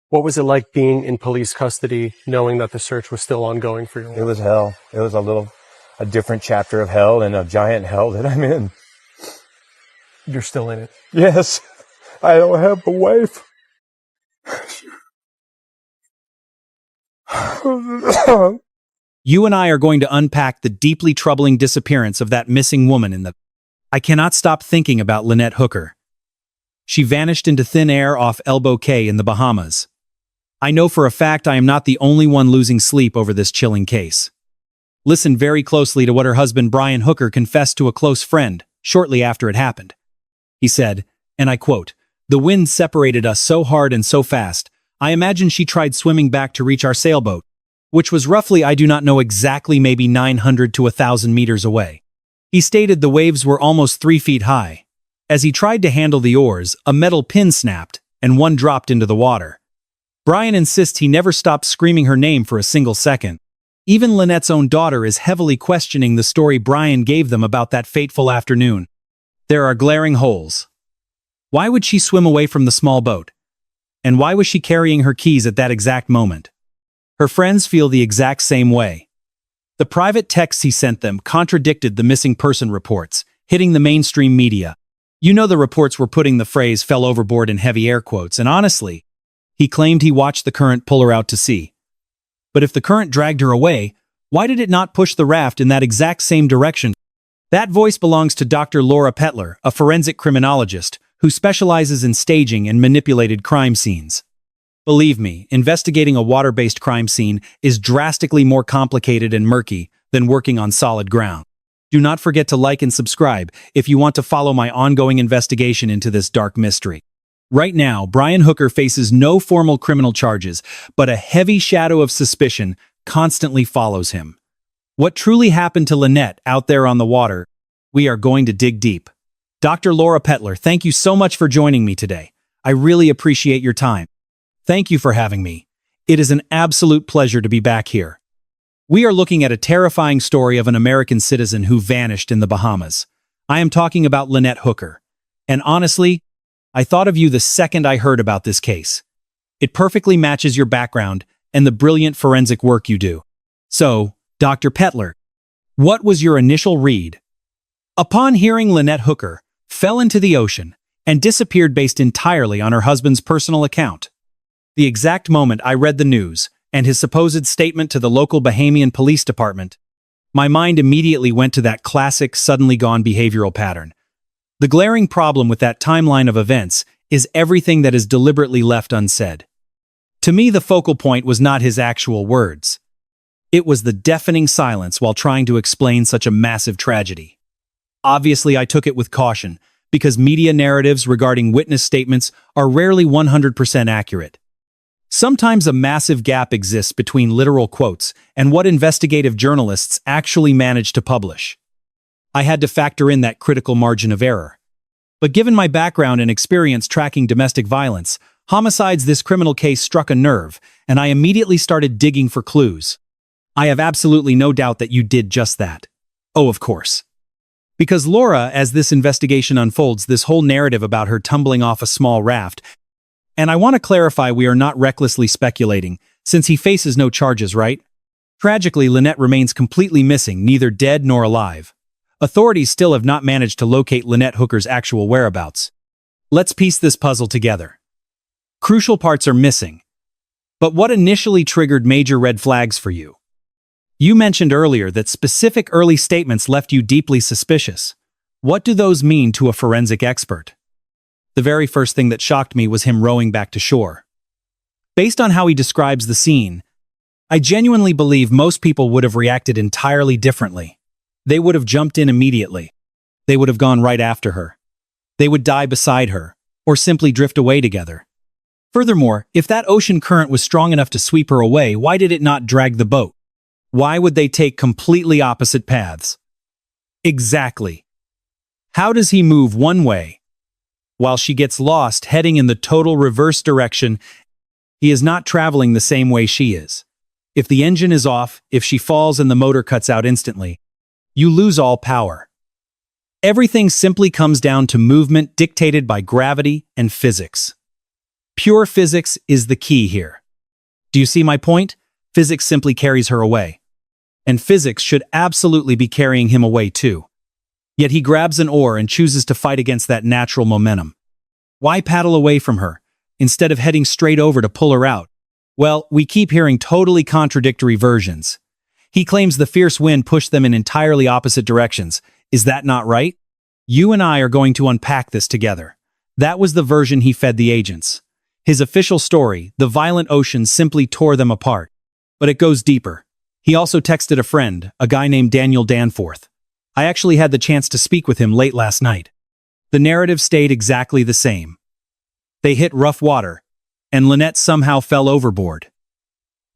What was it like being in police custody, knowing that the search was still ongoing for you? It was hell. It was a different chapter of hell and a giant hell that I'm in. You're still in it. Yes. I don't have a wife. You and I are going to unpack the deeply troubling disappearance of that missing woman in the... I cannot stop thinking about Lynette Hooker. She vanished into thin air off Elbow Cay in the Bahamas. I know for a fact I am not the only one losing sleep over this chilling case. Listen very closely to what her husband Brian Hooker confessed to a close friend shortly after it happened. He said, and I quote, "The wind separated us so hard and so fast, I imagine she tried swimming back to reach our sailboat, which was roughly, I do not know exactly, maybe 900 to 1,000 meters away. He stated the waves were almost 3 feet high. As he tried to handle the oars, a metal pin snapped, and one dropped into the water. Brian insists he never stopped screaming her name for a single second. Even Lynette's own daughter is heavily questioning the story Brian gave them about that fateful afternoon. There are glaring holes. Why would she swim away from the small boat? And why was she carrying her keys at that exact moment? Her friends feel the exact same way. The private texts he sent them contradicted the missing person reports, hitting the mainstream media. You know the reports were putting the phrase "fell overboard" in heavy air quotes, and honestly, he claimed he watched the current pull her out to sea. But if the current dragged her away, why did it not push the raft in that exact same direction? That voice belongs to Dr. Laura Petler, a forensic criminologist who specializes in staging and manipulated crime scenes. Believe me, investigating a water-based crime scene is drastically more complicated and murky than working on solid ground. Do not forget to like and subscribe if you want to follow my ongoing investigation into this dark mystery. Right now, Brian Hooker faces no formal criminal charges, but a heavy shadow of suspicion constantly follows him. What truly happened to Lynette out there on the water? We are going to dig deep. Dr. Laura Petler, thank you so much for joining me today. I really appreciate your time. Thank you for having me. It is an absolute pleasure to be back here. We are looking at a terrifying story of an American citizen who vanished in the Bahamas. I am talking about Lynette Hooker. And honestly, I thought of you the second I heard about this case. It perfectly matches your background and the brilliant forensic work you do. So, Dr. Petler, what was your initial read? Upon hearing Lynette Hooker fell into the ocean and disappeared based entirely on her husband's personal account. The exact moment I read the news and his supposed statement to the local Bahamian police department, my mind immediately went to that classic suddenly gone behavioral pattern. The glaring problem with that timeline of events is everything that is deliberately left unsaid. To me, the focal point was not his actual words. It was the deafening silence while trying to explain such a massive tragedy. Obviously, I took it with caution, because media narratives regarding witness statements are rarely 100% accurate. Sometimes a massive gap exists between literal quotes and what investigative journalists actually manage to publish. I had to factor in that critical margin of error. But given my background and experience tracking domestic violence, homicides, this criminal case struck a nerve, and I immediately started digging for clues. I have absolutely no doubt that you did just that. Oh, of course. Because Laura, as this investigation unfolds, this whole narrative about her tumbling off a small raft, and I want to clarify we are not recklessly speculating, since he faces no charges, right? Tragically, Lynette remains completely missing, neither dead nor alive. Authorities still have not managed to locate Lynette Hooker's actual whereabouts. Let's piece this puzzle together. Crucial parts are missing. But what initially triggered major red flags for you? You mentioned earlier that specific early statements left you deeply suspicious. What do those mean to a forensic expert? The very first thing that shocked me was him rowing back to shore. Based on how he describes the scene, I genuinely believe most people would have reacted entirely differently. They would have jumped in immediately. They would have gone right after her. They would die beside her, or simply drift away together. Furthermore, if that ocean current was strong enough to sweep her away, why did it not drag the boat? Why would they take completely opposite paths? Exactly. How does he move one way, while she gets lost heading in the total reverse direction? He is not traveling the same way she is. If the engine is off, if she falls and the motor cuts out instantly, you lose all power. Everything simply comes down to movement dictated by gravity and physics. Pure physics is the key here. Do you see my point? Physics simply carries her away. And physics should absolutely be carrying him away too. Yet he grabs an oar and chooses to fight against that natural momentum. Why paddle away from her, instead of heading straight over to pull her out? Well, we keep hearing totally contradictory versions. He claims the fierce wind pushed them in entirely opposite directions. Is that not right? You and I are going to unpack this together. That was the version he fed the agents. His official story, the violent ocean simply tore them apart. But it goes deeper. He also texted a friend, a guy named Daniel Danforth. I actually had the chance to speak with him late last night. The narrative stayed exactly the same. They hit rough water, and Lynette somehow fell overboard.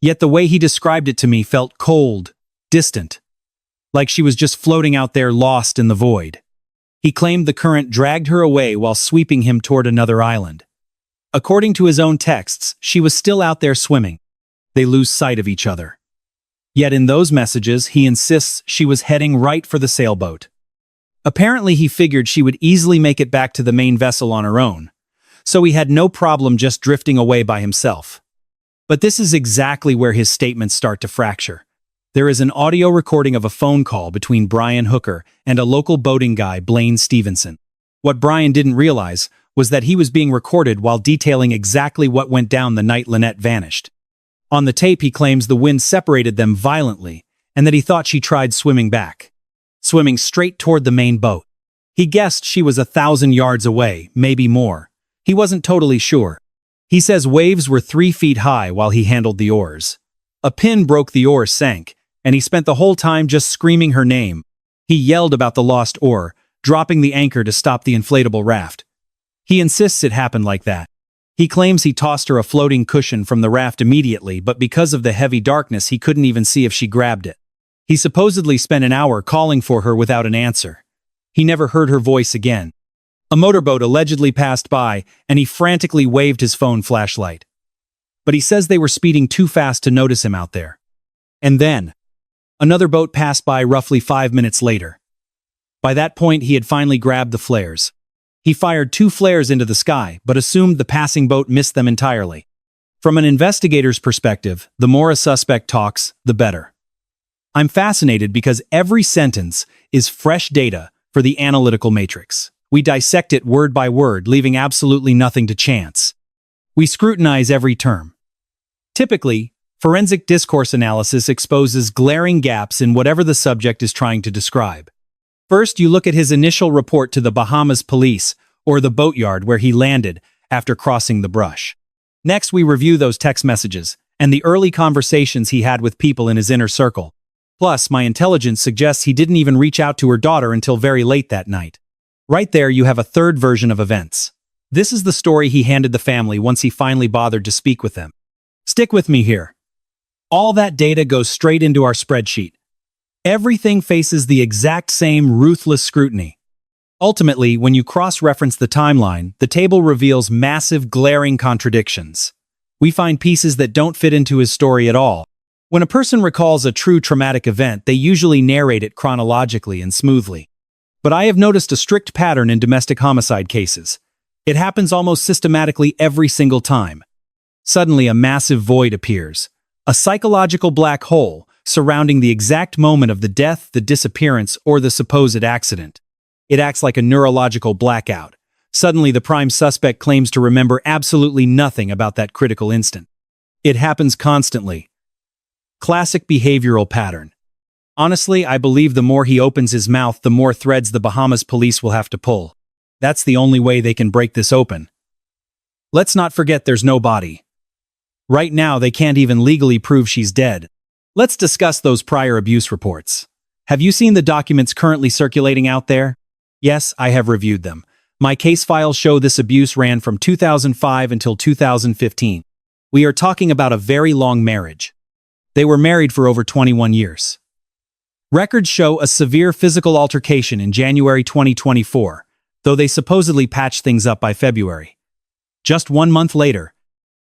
Yet the way he described it to me felt cold, distant, like she was just floating out there lost in the void. He claimed the current dragged her away while sweeping him toward another island. According to his own texts, she was still out there swimming. They lose sight of each other. Yet in those messages, he insists she was heading right for the sailboat. Apparently he figured she would easily make it back to the main vessel on her own, so he had no problem just drifting away by himself. But this is exactly where his statements start to fracture. There is an audio recording of a phone call between Brian Hooker and a local boating guy, Blaine Stevenson. What Brian didn't realize was that he was being recorded while detailing exactly what went down the night Lynette vanished. On the tape, he claims the wind separated them violently and that he thought she tried swimming back, swimming straight toward the main boat. He guessed she was 1,000 yards away, maybe more. He wasn't totally sure. He says waves were 3 feet high while he handled the oars. A pin broke the oar sank, and he spent the whole time just screaming her name. He yelled about the lost oar, dropping the anchor to stop the inflatable raft. He insists it happened like that. He claims he tossed her a floating cushion from the raft immediately, but because of the heavy darkness he couldn't even see if she grabbed it. He supposedly spent an hour calling for her without an answer. He never heard her voice again. A motorboat allegedly passed by, and he frantically waved his phone flashlight. But he says they were speeding too fast to notice him out there. And then, another boat passed by roughly 5 minutes later. By that point, he had finally grabbed the flares. He fired 2 flares into the sky, but assumed the passing boat missed them entirely. From an investigator's perspective, the more a suspect talks, the better. I'm fascinated because every sentence is fresh data for the analytical matrix. We dissect it word by word, leaving absolutely nothing to chance. We scrutinize every term. Typically, forensic discourse analysis exposes glaring gaps in whatever the subject is trying to describe. First, you look at his initial report to the Bahamas police, or the boatyard where he landed after crossing the brush. Next, we review those text messages and the early conversations he had with people in his inner circle. Plus, my intelligence suggests he didn't even reach out to her daughter until very late that night. Right there, you have a third version of events. This is the story he handed the family once he finally bothered to speak with them. Stick with me here. All that data goes straight into our spreadsheet. Everything faces the exact same ruthless scrutiny. Ultimately, when you cross-reference the timeline, the table reveals massive, glaring contradictions. We find pieces that don't fit into his story at all. When a person recalls a true traumatic event, they usually narrate it chronologically and smoothly. But I have noticed a strict pattern in domestic homicide cases. It happens almost systematically every single time. Suddenly, a massive void appears. A psychological black hole surrounding the exact moment of the death, the disappearance, or the supposed accident. It acts like a neurological blackout. Suddenly, the prime suspect claims to remember absolutely nothing about that critical instant. It happens constantly. Classic behavioral pattern. Honestly, I believe the more he opens his mouth, the more threads the Bahamas police will have to pull. That's the only way they can break this open. Let's not forget there's no body. Right now, they can't even legally prove she's dead. Let's discuss those prior abuse reports. Have you seen the documents currently circulating out there? Yes, I have reviewed them. My case files show this abuse ran from 2005 until 2015. We are talking about a very long marriage. They were married for over 21 years. Records show a severe physical altercation in January 2024, though they supposedly patched things up by February. Just 1 month later.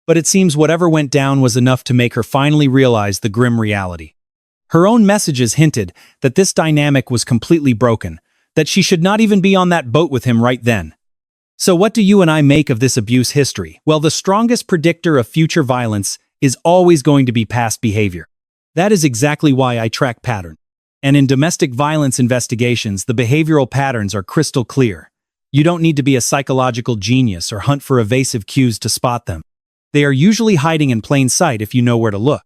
But it seems whatever went down was enough to make her finally realize the grim reality. Her own messages hinted that this dynamic was completely broken, that she should not even be on that boat with him right then. So what do you and I make of this abuse history? Well, the strongest predictor of future violence is always going to be past behavior. That is exactly why I track patterns. And in domestic violence investigations, the behavioral patterns are crystal clear. You don't need to be a psychological genius or hunt for evasive cues to spot them. They are usually hiding in plain sight if you know where to look.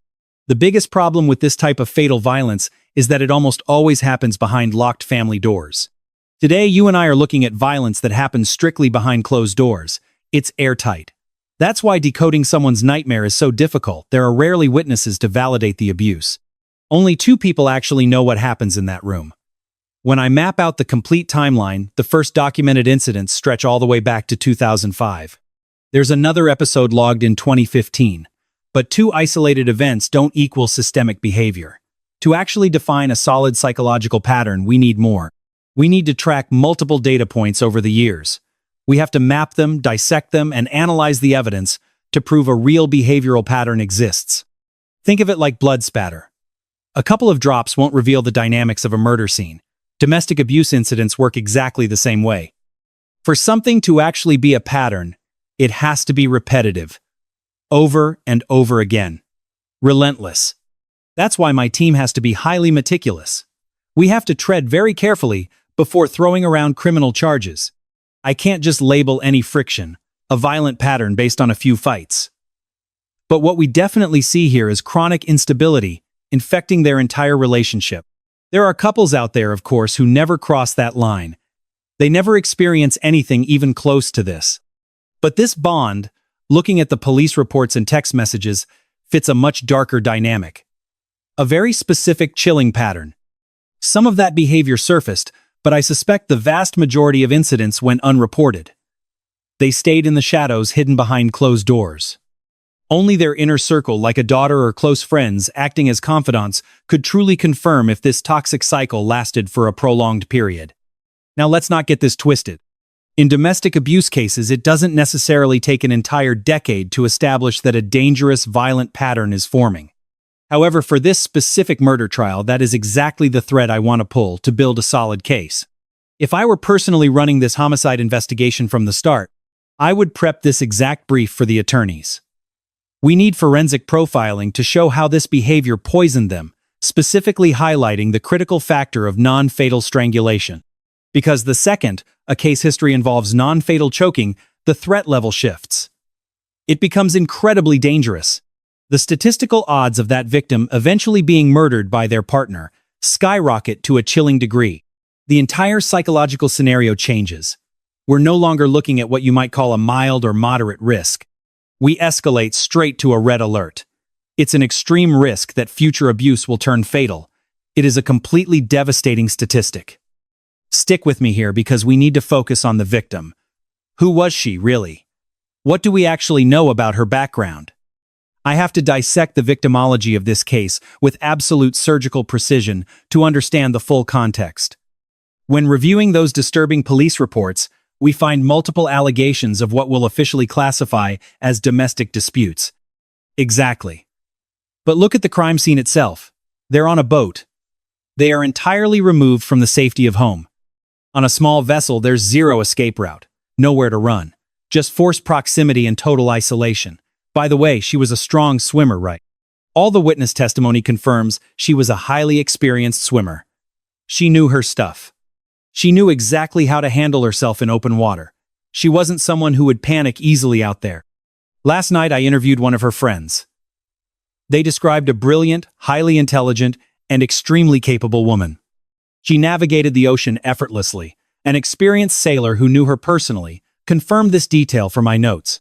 The biggest problem with this type of fatal violence is that it almost always happens behind locked family doors. Today, you and I are looking at violence that happens strictly behind closed doors. It's airtight. That's why decoding someone's nightmare is so difficult. There are rarely witnesses to validate the abuse. Only 2 people actually know what happens in that room. When I map out the complete timeline, the first documented incidents stretch all the way back to 2005. There's another episode logged in 2015. But 2 isolated events don't equal systemic behavior. To actually define a solid psychological pattern, we need more. We need to track multiple data points over the years. We have to map them, dissect them, and analyze the evidence to prove a real behavioral pattern exists. Think of it like blood spatter. A couple of drops won't reveal the dynamics of a murder scene. Domestic abuse incidents work exactly the same way. For something to actually be a pattern, it has to be repetitive. Over and over again. Relentless. That's why my team has to be highly meticulous. We have to tread very carefully before throwing around criminal charges. I can't just label any friction, a violent pattern based on a few fights. But what we definitely see here is chronic instability infecting their entire relationship. There are couples out there, of course, who never cross that line. They never experience anything even close to this. But this bond, looking at the police reports and text messages, fits a much darker dynamic. A very specific chilling pattern. Some of that behavior surfaced, but I suspect the vast majority of incidents went unreported. They stayed in the shadows, hidden behind closed doors. Only their inner circle, like a daughter or close friends acting as confidants, could truly confirm if this toxic cycle lasted for a prolonged period. Now let's not get this twisted. In domestic abuse cases, it doesn't necessarily take an entire decade to establish that a dangerous, violent pattern is forming. However, for this specific murder trial, that is exactly the thread I want to pull to build a solid case. If I were personally running this homicide investigation from the start, I would prep this exact brief for the attorneys. We need forensic profiling to show how this behavior poisoned them, specifically highlighting the critical factor of non-fatal strangulation. Because the second a case history involves non-fatal choking, the threat level shifts. It becomes incredibly dangerous. The statistical odds of that victim eventually being murdered by their partner skyrocket to a chilling degree. The entire psychological scenario changes. We're no longer looking at what you might call a mild or moderate risk. We escalate straight to a red alert. It's an extreme risk that future abuse will turn fatal. It is a completely devastating statistic. Stick with me here because we need to focus on the victim. Who was she, really? What do we actually know about her background? I have to dissect the victimology of this case with absolute surgical precision to understand the full context. When reviewing those disturbing police reports, we find multiple allegations of what we'll officially classify as domestic disputes. Exactly. But look at the crime scene itself. They're on a boat. They are entirely removed from the safety of home. On a small vessel, there's zero escape route, nowhere to run, just forced proximity and total isolation. By the way, she was a strong swimmer, right? All the witness testimony confirms she was a highly experienced swimmer. She knew her stuff. She knew exactly how to handle herself in open water. She wasn't someone who would panic easily out there. Last night, I interviewed one of her friends. They described a brilliant, highly intelligent, and extremely capable woman. She navigated the ocean effortlessly. An experienced sailor who knew her personally confirmed this detail for my notes.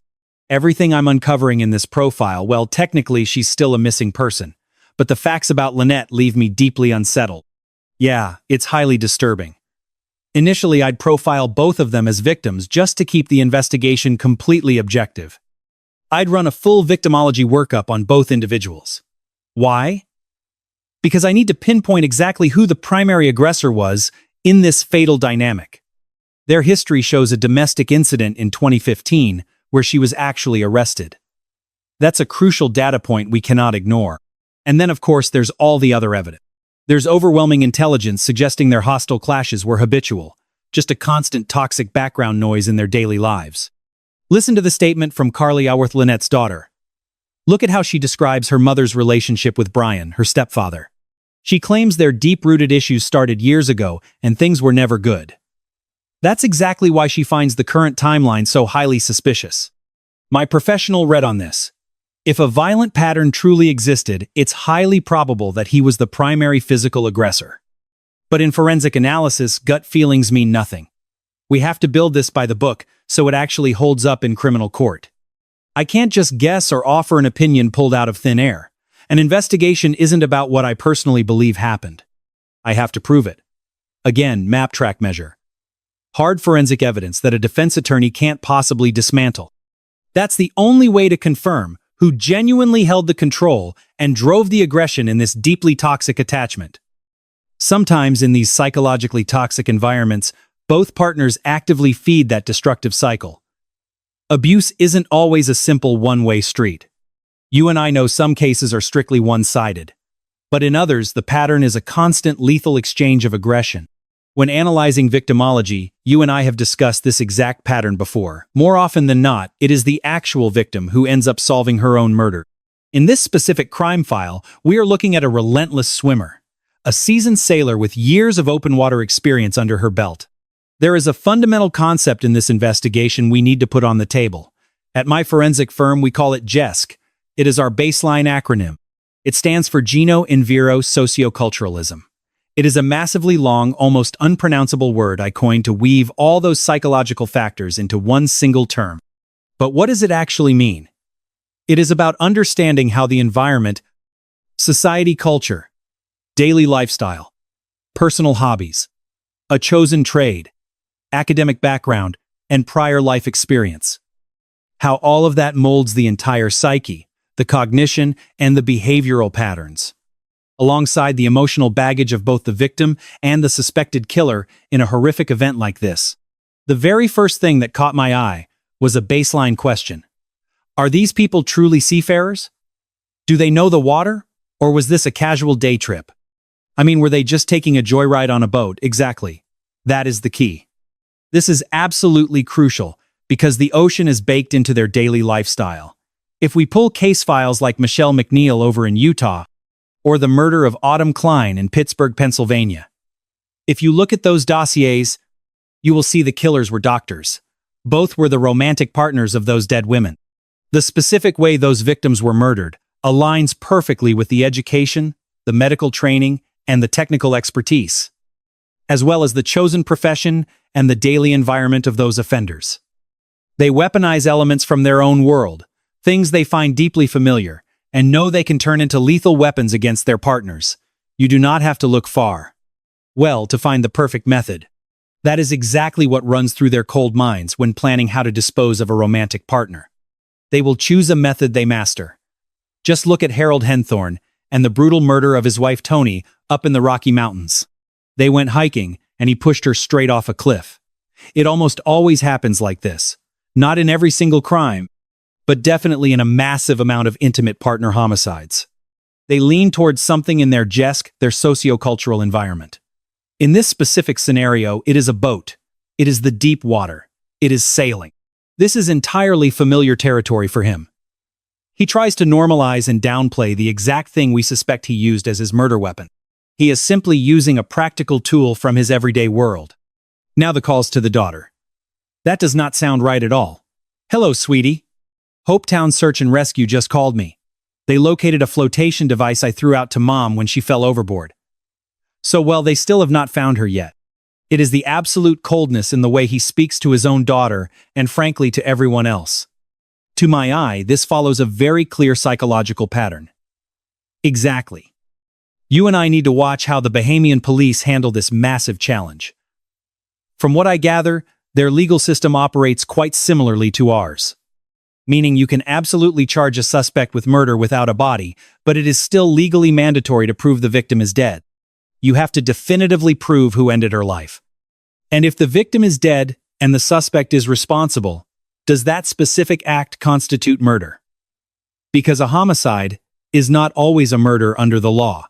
Everything I'm uncovering in this profile, well, technically she's still a missing person, but the facts about Lynette leave me deeply unsettled. Yeah, it's highly disturbing. Initially, I'd profile both of them as victims just to keep the investigation completely objective. I'd run a full victimology workup on both individuals. Why? Because I need to pinpoint exactly who the primary aggressor was in this fatal dynamic. Their history shows a domestic incident in 2015 where she was actually arrested. That's a crucial data point we cannot ignore. And then, of course, there's all the other evidence. There's overwhelming intelligence suggesting their hostile clashes were habitual. just a constant toxic background noise in their daily lives. Listen to the statement from Carly Aworth, Lynette's daughter. Look at how she describes her mother's relationship with Brian, her stepfather. She claims their deep-rooted issues started years ago and things were never good. That's exactly why she finds the current timeline so highly suspicious. My professional read on this. If a violent pattern truly existed, it's highly probable that he was the primary physical aggressor. But in forensic analysis, gut feelings mean nothing. We have to build this by the book so it actually holds up in criminal court. I can't just guess or offer an opinion pulled out of thin air. An investigation isn't about what I personally believe happened. I have to prove it. Again, map track measure. Hard forensic evidence that a defense attorney can't possibly dismantle. That's the only way to confirm who genuinely held the control and drove the aggression in this deeply toxic attachment. Sometimes in these psychologically toxic environments, both partners actively feed that destructive cycle. Abuse isn't always a simple one-way street. You and I know some cases are strictly one-sided. But in others, the pattern is a constant lethal exchange of aggression. When analyzing victimology, you and I have discussed this exact pattern before. More often than not, it is the actual victim who ends up solving her own murder. In this specific crime file, we are looking at a relentless swimmer, a seasoned sailor with years of open water experience under her belt. There is a fundamental concept in this investigation we need to put on the table. At my forensic firm, we call it GESC. It is our baseline acronym. It stands for Geno Enviro Socioculturalism. It is a massively long, almost unpronounceable word I coined to weave all those psychological factors into one single term. But what does it actually mean? It is about understanding how the environment, society culture, daily lifestyle, personal hobbies, a chosen trade, academic background, and prior life experience. How all of that molds the entire psyche, the cognition, and the behavioral patterns, alongside the emotional baggage of both the victim and the suspected killer in a horrific event like this. The very first thing that caught my eye was a baseline question. Are these people truly seafarers? Do they know the water? Or was this a casual day trip? I mean, were they just taking a joyride on a boat? Exactly. That is the key. This is absolutely crucial because the ocean is baked into their daily lifestyle. If we pull case files like Michelle McNeil over in Utah, or the murder of Autumn Klein in Pittsburgh, Pennsylvania, if you look at those dossiers, you will see the killers were doctors. Both were the romantic partners of those dead women. The specific way those victims were murdered aligns perfectly with the education, the medical training, and the technical expertise, as well as the chosen profession and the daily environment of those offenders. They weaponize elements from their own world, things they find deeply familiar, and know they can turn into lethal weapons against their partners. You do not have to look far, well, to find the perfect method. That is exactly what runs through their cold minds when planning how to dispose of a romantic partner. They will choose a method they master. Just look at Harold Henthorne and the brutal murder of his wife Toni up in the Rocky Mountains. They went hiking, and he pushed her straight off a cliff. It almost always happens like this. Not in every single crime, but definitely in a massive amount of intimate partner homicides. They lean towards something in their GESC, their sociocultural environment. In this specific scenario, it is a boat. It is the deep water. It is sailing. This is entirely familiar territory for him. He tries to normalize and downplay the exact thing we suspect he used as his murder weapon. He is simply using a practical tool from his everyday world. Now the calls to the daughter. That does not sound right at all. Hello, sweetie. Hopetown Search and Rescue just called me. They located a flotation device I threw out to Mom when she fell overboard. So, well, they still have not found her yet. It is the absolute coldness in the way he speaks to his own daughter and frankly to everyone else. To my eye, this follows a very clear psychological pattern. Exactly. You and I need to watch how the Bahamian police handle this massive challenge. From what I gather, their legal system operates quite similarly to ours. Meaning you can absolutely charge a suspect with murder without a body, but it is still legally mandatory to prove the victim is dead. You have to definitively prove who ended her life. And if the victim is dead and the suspect is responsible, does that specific act constitute murder? Because a homicide is not always a murder under the law.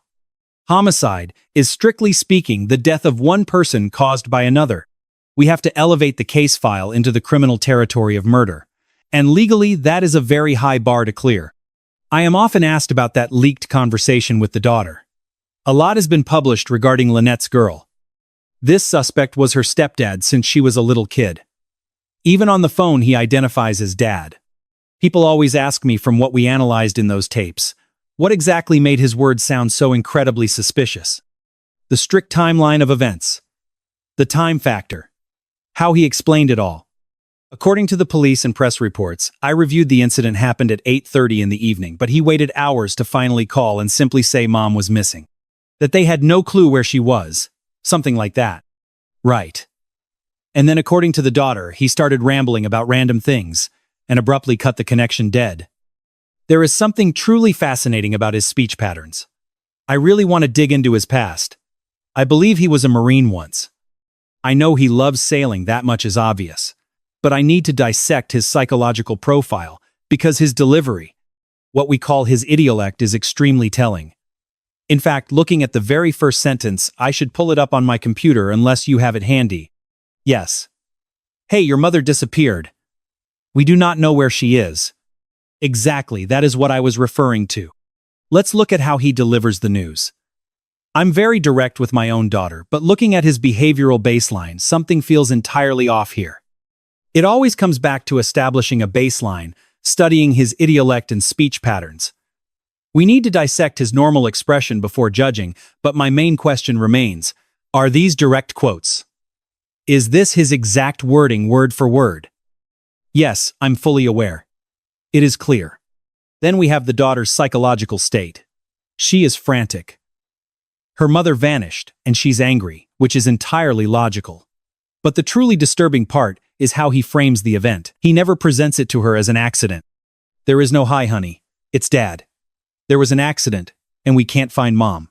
Homicide is, strictly speaking, the death of one person caused by another. We have to elevate the case file into the criminal territory of murder. And legally, that is a very high bar to clear. I am often asked about that leaked conversation with the daughter. A lot has been published regarding Lynette's girl. This suspect was her stepdad since she was a little kid. Even on the phone, he identifies as dad. People always ask me from what we analyzed in those tapes, what exactly made his words sound so incredibly suspicious? The strict timeline of events. The time factor. How he explained it all. According to the police and press reports, I reviewed the incident happened at 8:30 in the evening, but he waited hours to finally call and simply say mom was missing. That they had no clue where she was. Something like that. Right. And then according to the daughter, he started rambling about random things and abruptly cut the connection dead. There is something truly fascinating about his speech patterns. I really want to dig into his past. I believe he was a Marine once. I know he loves sailing, that much is obvious. But I need to dissect his psychological profile because his delivery, what we call his idiolect, is extremely telling. In fact, looking at the very first sentence, I should pull it up on my computer unless you have it handy. Yes. Hey, your mother disappeared. We do not know where she is. Exactly, that is what I was referring to. Let's look at how he delivers the news. I'm very direct with my own daughter, but looking at his behavioral baseline, something feels entirely off here. It always comes back to establishing a baseline, studying his idiolect and speech patterns. We need to dissect his normal expression before judging, but my main question remains, are these direct quotes? Is this his exact wording word for word? Yes, I'm fully aware. It is clear. Then we have the daughter's psychological state. She is frantic. Her mother vanished, and she's angry, which is entirely logical. But the truly disturbing part is how he frames the event. He never presents it to her as an accident. There is no hi, honey. It's dad. There was an accident, and we can't find mom.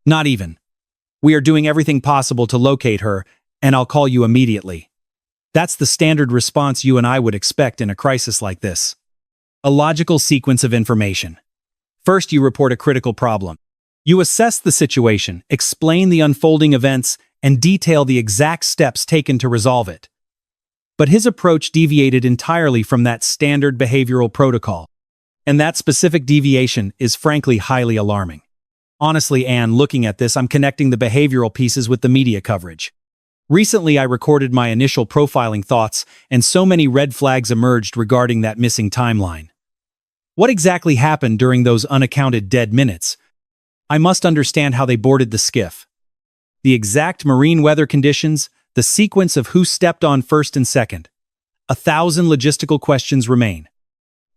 Not even. We are doing everything possible to locate her, and I'll call you immediately. That's the standard response you and I would expect in a crisis like this. A logical sequence of information. First, you report a critical problem. You assess the situation, explain the unfolding events, and detail the exact steps taken to resolve it. But his approach deviated entirely from that standard behavioral protocol. And that specific deviation is frankly highly alarming. Honestly, Anne, looking at this, I'm connecting the behavioral pieces with the media coverage. Recently, I recorded my initial profiling thoughts, and so many red flags emerged regarding that missing timeline. What exactly happened during those unaccounted dead minutes? I must understand how they boarded the skiff. The exact marine weather conditions, the sequence of who stepped on first and second. 1,000 logistical questions remain.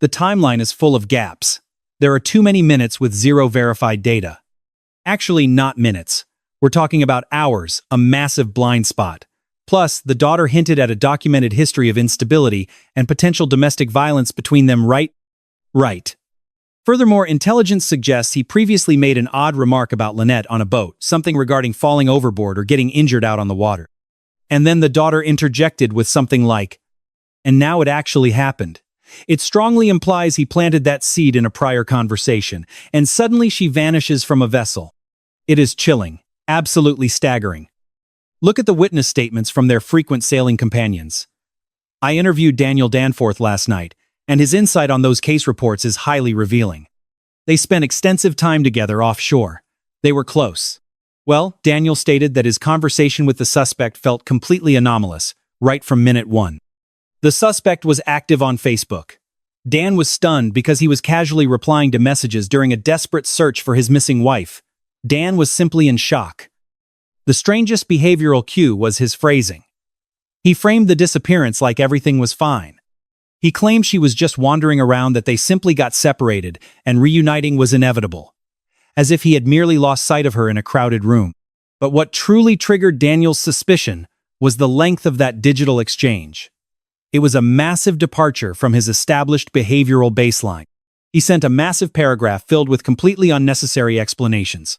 The timeline is full of gaps. There are too many minutes with zero verified data. Actually, not minutes. We're talking about hours, a massive blind spot. Plus, the daughter hinted at a documented history of instability and potential domestic violence between them, right? Right. Furthermore, intelligence suggests he previously made an odd remark about Lynette on a boat, something regarding falling overboard or getting injured out on the water. And then the daughter interjected with something like, and now it actually happened. It strongly implies he planted that seed in a prior conversation, and suddenly she vanishes from a vessel. It is chilling, absolutely staggering. Look at the witness statements from their frequent sailing companions. I interviewed Daniel Danforth last night, and his insight on those case reports is highly revealing. They spent extensive time together offshore. They were close. Well, Daniel stated that his conversation with the suspect felt completely anomalous, right from minute one. The suspect was active on Facebook. Dan was stunned because he was casually replying to messages during a desperate search for his missing wife. Dan was simply in shock. The strangest behavioral cue was his phrasing. He framed the disappearance like everything was fine. He claimed she was just wandering around, that they simply got separated and reuniting was inevitable, as if he had merely lost sight of her in a crowded room. But what truly triggered Daniel's suspicion was the length of that digital exchange. It was a massive departure from his established behavioral baseline. He sent a massive paragraph filled with completely unnecessary explanations.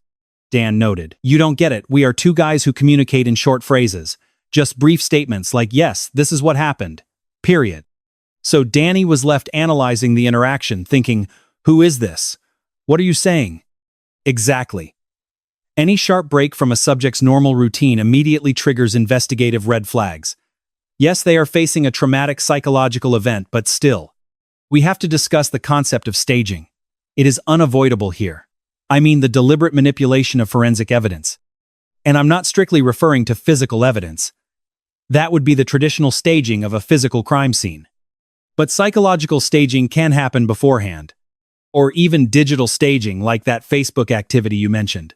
Dan noted, "You don't get it. We are two guys who communicate in short phrases. Just brief statements like, yes, this is what happened. Period." So Danny was left analyzing the interaction, thinking, who is this? What are you saying? Exactly. Any sharp break from a subject's normal routine immediately triggers investigative red flags. Yes, they are facing a traumatic psychological event, but still. We have to discuss the concept of staging. It is unavoidable here. I mean the deliberate manipulation of forensic evidence. And I'm not strictly referring to physical evidence. That would be the traditional staging of a physical crime scene. But psychological staging can happen beforehand. Or even digital staging like that Facebook activity you mentioned.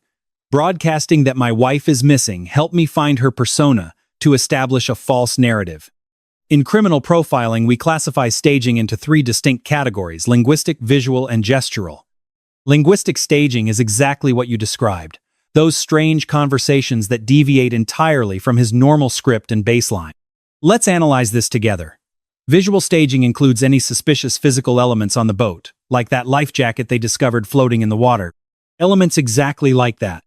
Broadcasting that my wife is missing helped me find her persona to establish a false narrative. In criminal profiling, we classify staging into 3 distinct categories: linguistic, visual, and gestural. Linguistic staging is exactly what you described. Those strange conversations that deviate entirely from his normal script and baseline. Let's analyze this together. Visual staging includes any suspicious physical elements on the boat, like that life jacket they discovered floating in the water. Elements exactly like that.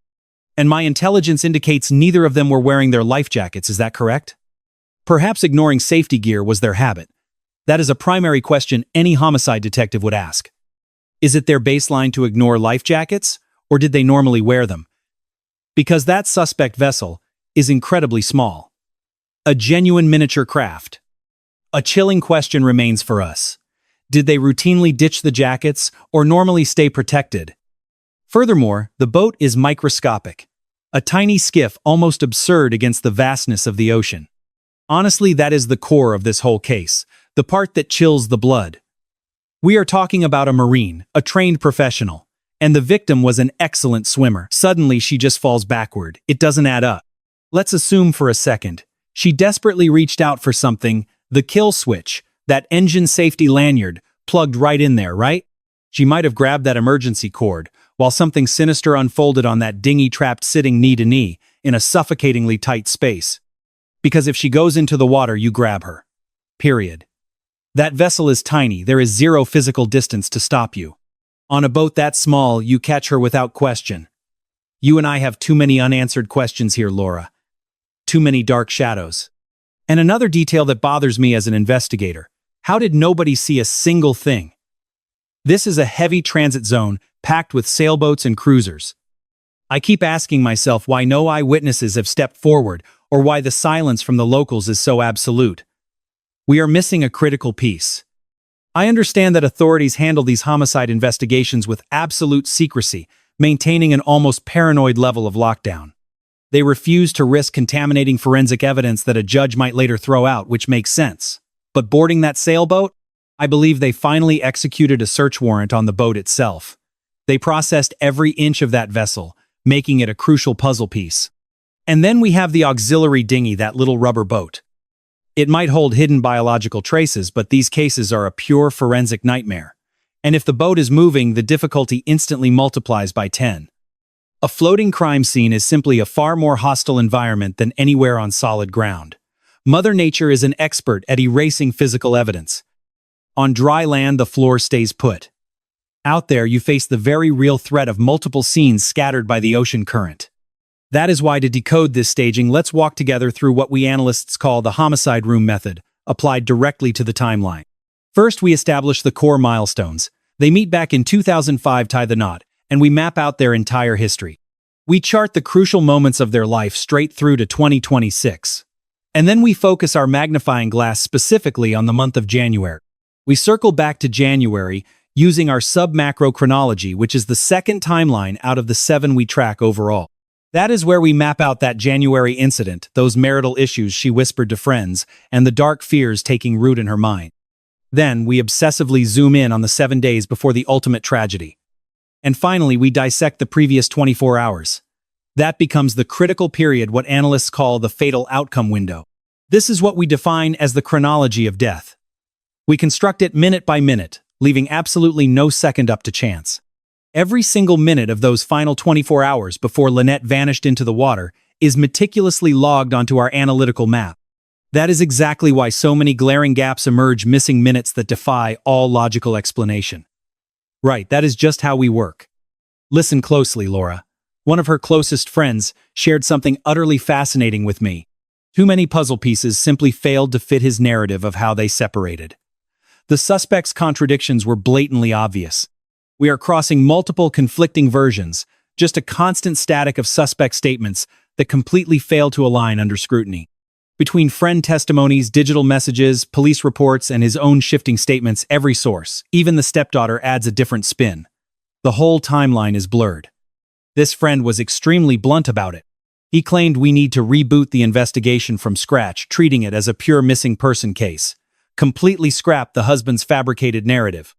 And my intelligence indicates neither of them were wearing their life jackets, is that correct? Perhaps ignoring safety gear was their habit. That is a primary question any homicide detective would ask. Is it their baseline to ignore life jackets, or did they normally wear them? Because that suspect vessel is incredibly small. A genuine miniature craft. A chilling question remains for us. Did they routinely ditch the jackets, or normally stay protected? Furthermore, the boat is microscopic. A tiny skiff almost absurd against the vastness of the ocean. Honestly, that is the core of this whole case, the part that chills the blood. We are talking about a Marine, a trained professional, and the victim was an excellent swimmer. Suddenly, she just falls backward. It doesn't add up. Let's assume for a second. She desperately reached out for something, the kill switch, that engine safety lanyard, plugged right in there, right? She might have grabbed that emergency cord, while something sinister unfolded on that dinghy trapped sitting knee to knee, in a suffocatingly tight space. Because if she goes into the water, you grab her. Period. That vessel is tiny, there is zero physical distance to stop you. On a boat that small, you catch her without question. You and I have too many unanswered questions here, Laura. Too many dark shadows. And another detail that bothers me as an investigator. How did nobody see a single thing? This is a heavy transit zone, packed with sailboats and cruisers. I keep asking myself why no eyewitnesses have stepped forward, or why the silence from the locals is so absolute. We are missing a critical piece. I understand that authorities handle these homicide investigations with absolute secrecy, maintaining an almost paranoid level of lockdown. They refuse to risk contaminating forensic evidence that a judge might later throw out, which makes sense. But boarding that sailboat? I believe they finally executed a search warrant on the boat itself. They processed every inch of that vessel, making it a crucial puzzle piece. And then we have the auxiliary dinghy, that little rubber boat. It might hold hidden biological traces, but these cases are a pure forensic nightmare. And if the boat is moving, the difficulty instantly multiplies by 10. A floating crime scene is simply a far more hostile environment than anywhere on solid ground. Mother Nature is an expert at erasing physical evidence. On dry land, the floor stays put. Out there, you face the very real threat of multiple scenes scattered by the ocean current. That is why, to decode this staging, let's walk together through what we analysts call the homicide room method, applied directly to the timeline. First, we establish the core milestones. They meet back in 2005, tie the knot, and we map out their entire history. We chart the crucial moments of their life straight through to 2026. And then we focus our magnifying glass specifically on the month of January. We circle back to January using our sub-macro chronology, which is the second timeline out of the 7 we track overall. That is where we map out that January incident, those marital issues she whispered to friends, and the dark fears taking root in her mind. Then we obsessively zoom in on the 7 days before the ultimate tragedy. And finally, we dissect the previous 24 hours. That becomes the critical period, what analysts call the fatal outcome window. This is what we define as the chronology of death. We construct it minute by minute, leaving absolutely no second up to chance. Every single minute of those final 24 hours before Lynette vanished into the water is meticulously logged onto our analytical map. That is exactly why so many glaring gaps emerge, missing minutes that defy all logical explanation. Right, that is just how we work. Listen closely, Laura. One of her closest friends shared something utterly fascinating with me. Too many puzzle pieces simply failed to fit his narrative of how they separated. The suspect's contradictions were blatantly obvious. We are crossing multiple conflicting versions, just a constant static of suspect statements that completely fail to align under scrutiny. Between friend testimonies, digital messages, police reports, and his own shifting statements, every source, even the stepdaughter, adds a different spin. The whole timeline is blurred. This friend was extremely blunt about it. He claimed we need to reboot the investigation from scratch, treating it as a pure missing person case. Completely scrap the husband's fabricated narrative.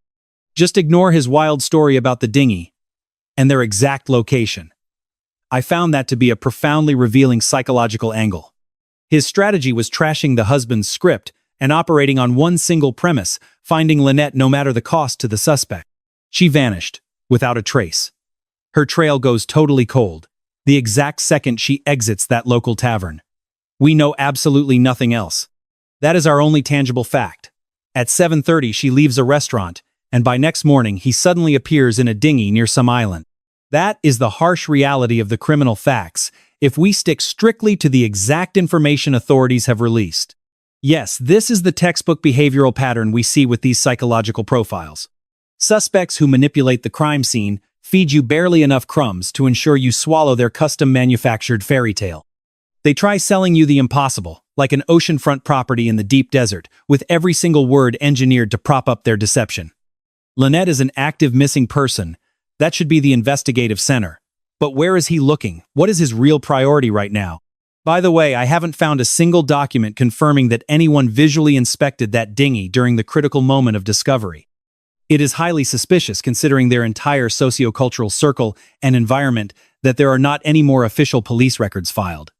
Just ignore his wild story about the dinghy and their exact location. I found that to be a profoundly revealing psychological angle. His strategy was trashing the husband's script and operating on one single premise, finding Lynette no matter the cost to the suspect. She vanished, without a trace. Her trail goes totally cold, the exact second she exits that local tavern. We know absolutely nothing else. That is our only tangible fact. At 7:30 she leaves a restaurant, and by next morning he suddenly appears in a dinghy near some island. That is the harsh reality of the criminal facts, if we stick strictly to the exact information authorities have released. Yes, this is the textbook behavioral pattern we see with these psychological profiles. Suspects who manipulate the crime scene feed you barely enough crumbs to ensure you swallow their custom-manufactured fairy tale. They try selling you the impossible, like an oceanfront property in the deep desert, with every single word engineered to prop up their deception. Lynette is an active missing person. That should be the investigative center. But where is he looking? What is his real priority right now? By the way, I haven't found a single document confirming that anyone visually inspected that dinghy during the critical moment of discovery. It is highly suspicious, considering their entire socio-cultural circle and environment, that there are not any more official police records filed.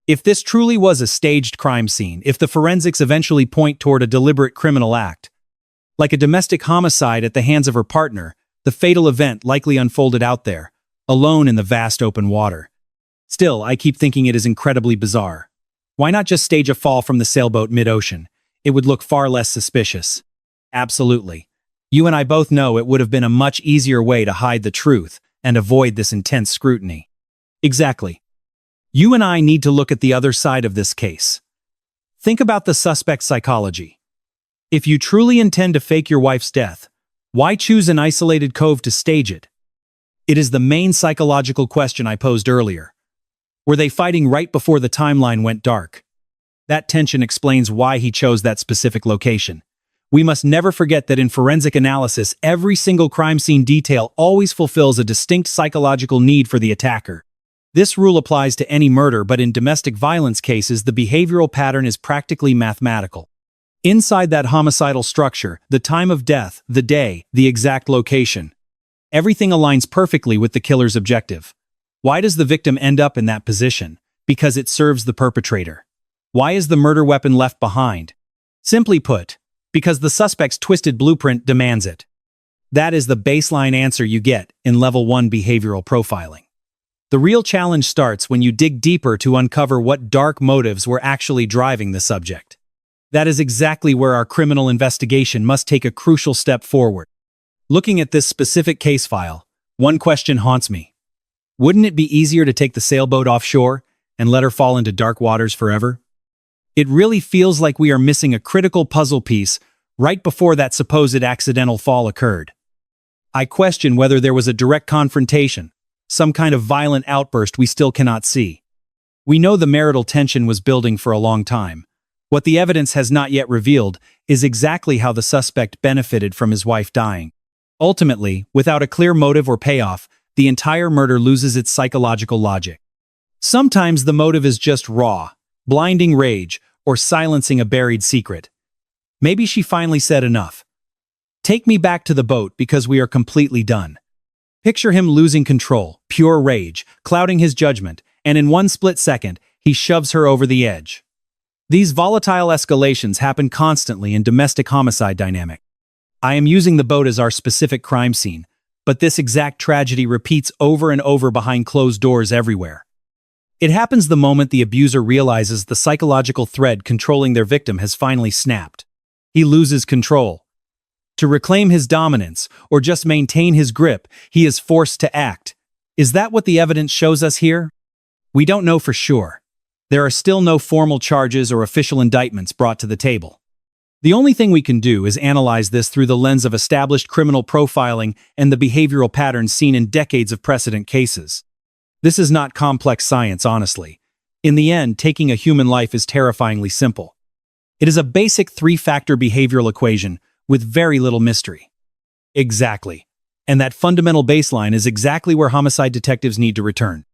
If this truly was a staged crime scene, if the forensics eventually point toward a deliberate criminal act, like a domestic homicide at the hands of her partner, the fatal event likely unfolded out there, alone in the vast open water. Still, I keep thinking it is incredibly bizarre. Why not just stage a fall from the sailboat mid-ocean? It would look far less suspicious. Absolutely. You and I both know it would have been a much easier way to hide the truth and avoid this intense scrutiny. Exactly. You and I need to look at the other side of this case. Think about the suspect's psychology. If you truly intend to fake your wife's death, why choose an isolated cove to stage it? It is the main psychological question I posed earlier. Were they fighting right before the timeline went dark? That tension explains why he chose that specific location. We must never forget that in forensic analysis, every single crime scene detail always fulfills a distinct psychological need for the attacker. This rule applies to any murder, but in domestic violence cases, the behavioral pattern is practically mathematical. Inside that homicidal structure, the time of death, the day, the exact location. Everything aligns perfectly with the killer's objective. Why does the victim end up in that position? Because it serves the perpetrator. Why is the murder weapon left behind? Simply put, because the suspect's twisted blueprint demands it. That is the baseline answer you get in Level 1 behavioral profiling. The real challenge starts when you dig deeper to uncover what dark motives were actually driving the subject. That is exactly where our criminal investigation must take a crucial step forward. Looking at this specific case file, one question haunts me. Wouldn't it be easier to take the sailboat offshore and let her fall into dark waters forever? It really feels like we are missing a critical puzzle piece right before that supposed accidental fall occurred. I question whether there was a direct confrontation, some kind of violent outburst we still cannot see. We know the marital tension was building for a long time. What the evidence has not yet revealed is exactly how the suspect benefited from his wife dying. Ultimately, without a clear motive or payoff, the entire murder loses its psychological logic. Sometimes the motive is just raw, blinding rage, or silencing a buried secret. Maybe she finally said enough. Take me back to the boat because we are completely done. Picture him losing control, pure rage, clouding his judgment, and in one split second, he shoves her over the edge. These volatile escalations happen constantly in domestic homicide dynamic. I am using the boat as our specific crime scene, but this exact tragedy repeats over and over behind closed doors everywhere. It happens the moment the abuser realizes the psychological thread controlling their victim has finally snapped. He loses control. To reclaim his dominance, or just maintain his grip, he is forced to act. Is that what the evidence shows us here? We don't know for sure. There are still no formal charges or official indictments brought to the table. The only thing we can do is analyze this through the lens of established criminal profiling and the behavioral patterns seen in decades of precedent cases. This is not complex science, honestly. In the end, taking a human life is terrifyingly simple. It is a basic three-factor behavioral equation with very little mystery. Exactly. And that fundamental baseline is exactly where homicide detectives need to return.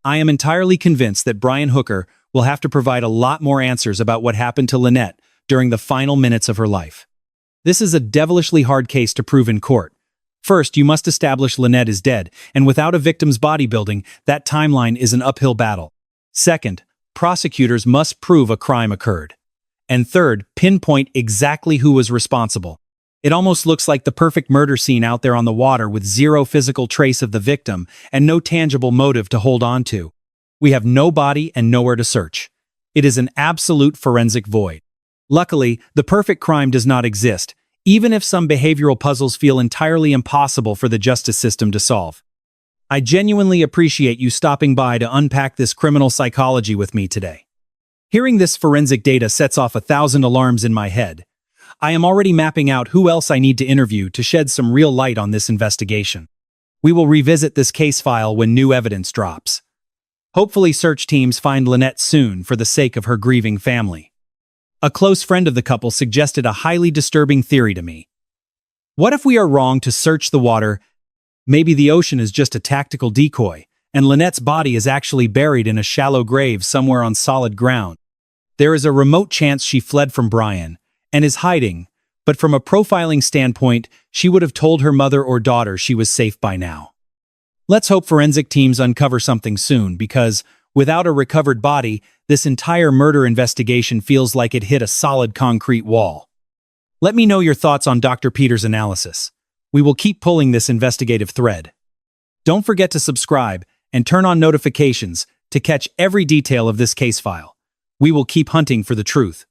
I am entirely convinced that Brian Hooker will have to provide a lot more answers about what happened to Lynette during the final minutes of her life. This is a devilishly hard case to prove in court. First, you must establish Lynette is dead, and without a victim's bodybuilding, that timeline is an uphill battle. Second, prosecutors must prove a crime occurred. And third, pinpoint exactly who was responsible. It almost looks like the perfect murder scene out there on the water with zero physical trace of the victim and no tangible motive to hold on to. We have no body and nowhere to search. It is an absolute forensic void. Luckily, the perfect crime does not exist, even if some behavioral puzzles feel entirely impossible for the justice system to solve. I genuinely appreciate you stopping by to unpack this criminal psychology with me today. Hearing this forensic data sets off 1,000 alarms in my head. I am already mapping out who else I need to interview to shed some real light on this investigation. We will revisit this case file when new evidence drops. Hopefully search teams find Lynette soon for the sake of her grieving family. A close friend of the couple suggested a highly disturbing theory to me. What if we are wrong to search the water? Maybe the ocean is just a tactical decoy, and Lynette's body is actually buried in a shallow grave somewhere on solid ground. There is a remote chance she fled from Brian and is hiding, but from a profiling standpoint, she would have told her mother or daughter she was safe by now. Let's hope forensic teams uncover something soon, because without a recovered body, this entire murder investigation feels like it hit a solid concrete wall. Let me know your thoughts on Dr. Peters' analysis. We will keep pulling this investigative thread. Don't forget to subscribe and turn on notifications to catch every detail of this case file. We will keep hunting for the truth.